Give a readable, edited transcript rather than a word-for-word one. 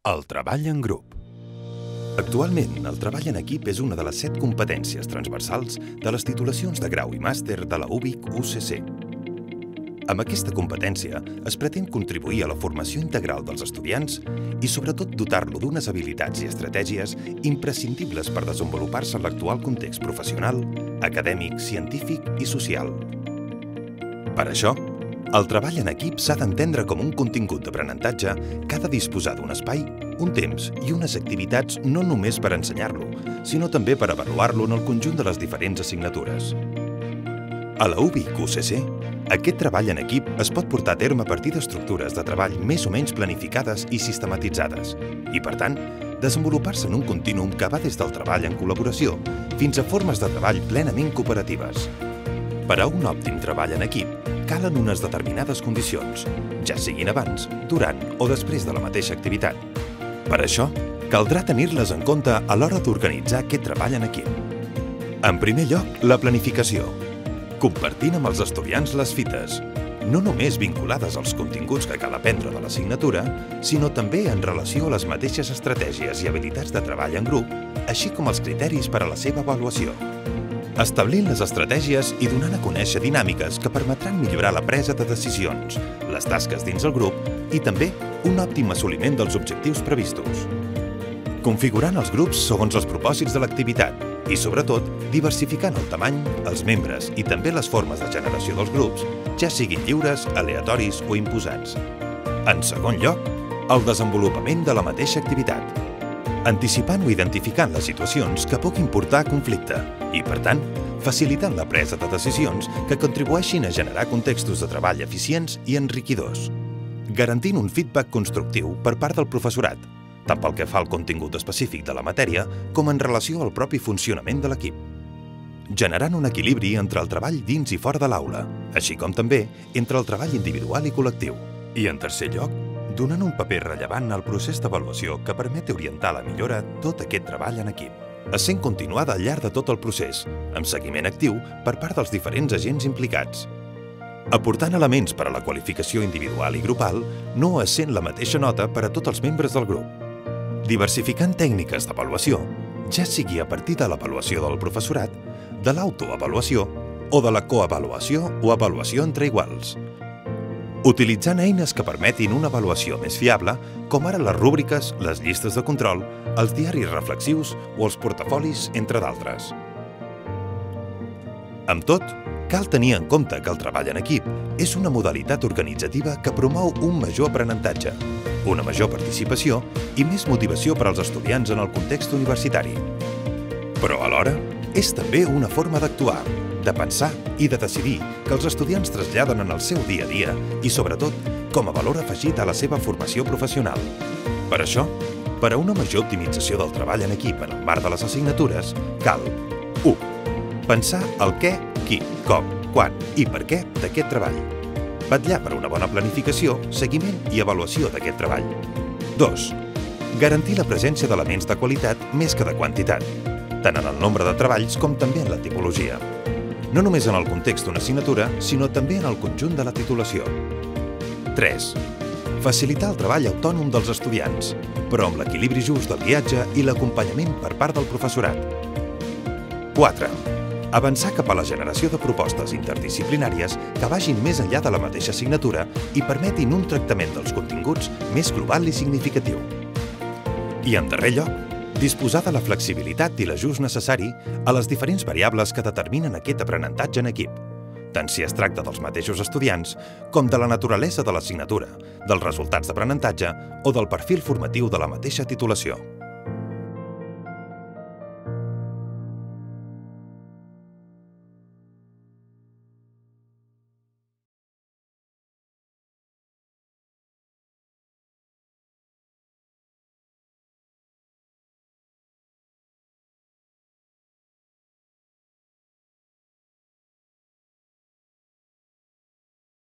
El treball en grup. Actualment, el treball en equip és una de les 7 competències transversals de les titulacions de grau i màster de la UBIC UCC. Amb aquesta competència es pretén contribuir a la formació integral dels estudiants i sobretot dotar-lo d'unes habilitats i estratègies imprescindibles per desenvolupar-se en l'actual context professional, acadèmic, científic i social. Per això, el treball en equip s'ha d'entendre com un contingut d'aprenentatge que ha de disposar d'un espai, un temps i unes activitats no només per ensenyar-lo, sinó també per avaluar-lo en el conjunt de les diferents assignatures. A la UBIC UCC, aquest treball en equip es pot portar a terme a partir d'estructures de treball més o menys planificades i sistematitzades i, per tant, desenvolupar-se en un contínuum que va des del treball en col·laboració fins a formes de treball plenament cooperatives. Per a un òptim treball en equip, calen unes determinades condicions, ja siguin abans, durant o després de la mateixa activitat. Per això, caldrà tenir-les en compte a l'hora d'organitzar aquest treball en equip. En primer lloc, la planificació. Compartint amb els estudiants les fites, no només vinculades als continguts que cal aprendre de l'assignatura, sinó també en relació a les mateixes estratègies i habilitats de treball en grup, així com els criteris per a la seva avaluació. Establint les estratègies i donant a conèixer dinàmiques que permetran millorar la presa de decisions, les tasques dins el grup i també un òptim assoliment dels objectius previstos. Configurant els grups segons els propòsits de l'activitat i, sobretot, diversificant el tamany, els membres i també les formes de generació dels grups, ja siguin lliures, aleatoris o imposats. En segon lloc, el desenvolupament de la mateixa activitat, anticipant o identificant les situacions que puguin portar a conflicte i, per tant, facilitant la presa de decisions que contribueixin a generar contextos de treball eficients i enriquidors, garantint un feedback constructiu per part del professorat, tant pel que fa al contingut específic de la matèria com en relació al propi funcionament de l'equip, generant un equilibri entre el treball dins i fora de l'aula, així com també entre el treball individual i col·lectiu. I, en tercer lloc, donant un paper rellevant al procés d'avaluació que permet orientar a la millora tot aquest treball en equip, essent continuada al llarg de tot el procés, amb seguiment actiu per part dels diferents agents implicats, aportant elements per a la qualificació individual i grupal, no essent la mateixa nota per a tots els membres del grup, diversificant tècniques d'avaluació, ja sigui a partir de l'avaluació del professorat, de l'autoavaluació o de la coavaluació o avaluació entre iguals, utilitzant eines que permetin una avaluació més fiable, com ara les rúbriques, les llistes de control, els diaris reflexius o els portafolis, entre d'altres. Amb tot, cal tenir en compte que el treball en equip és una modalitat organitzativa que promou un major aprenentatge, una major participació i més motivació per als estudiants en el context universitari. Però alhora, és també una forma d'actuar, de pensar i de decidir que els estudiants traslladen en el seu dia a dia i, sobretot, com a valor afegit a la seva formació professional. Per això, per a una major optimització del treball en equip en el marc de les assignatures, cal 1. Pensar el què, qui, com, quan i per què d'aquest treball. Vetllar per una bona planificació, seguiment i avaluació d'aquest treball. 2. Garantir la presència d'elements de qualitat més que de quantitat, tant en el nombre de treballs com també en la tipologia. No només en el context d'una assignatura, sinó també en el conjunt de la titulació. 3. Facilitar el treball autònom dels estudiants, però amb l'equilibri just del guiatge i l'acompanyament per part del professorat. 4. Avançar cap a la generació de propostes interdisciplinàries que vagin més enllà de la mateixa assignatura i permetin un tractament dels continguts més global i significatiu. I, en darrer lloc, disposar de la flexibilitat i l'ajust necessari a les diferents variables que determinen aquest aprenentatge en equip, tant si es tracta dels mateixos estudiants com de la naturalesa de l'assignatura, dels resultats d'aprenentatge o del perfil formatiu de la mateixa titulació.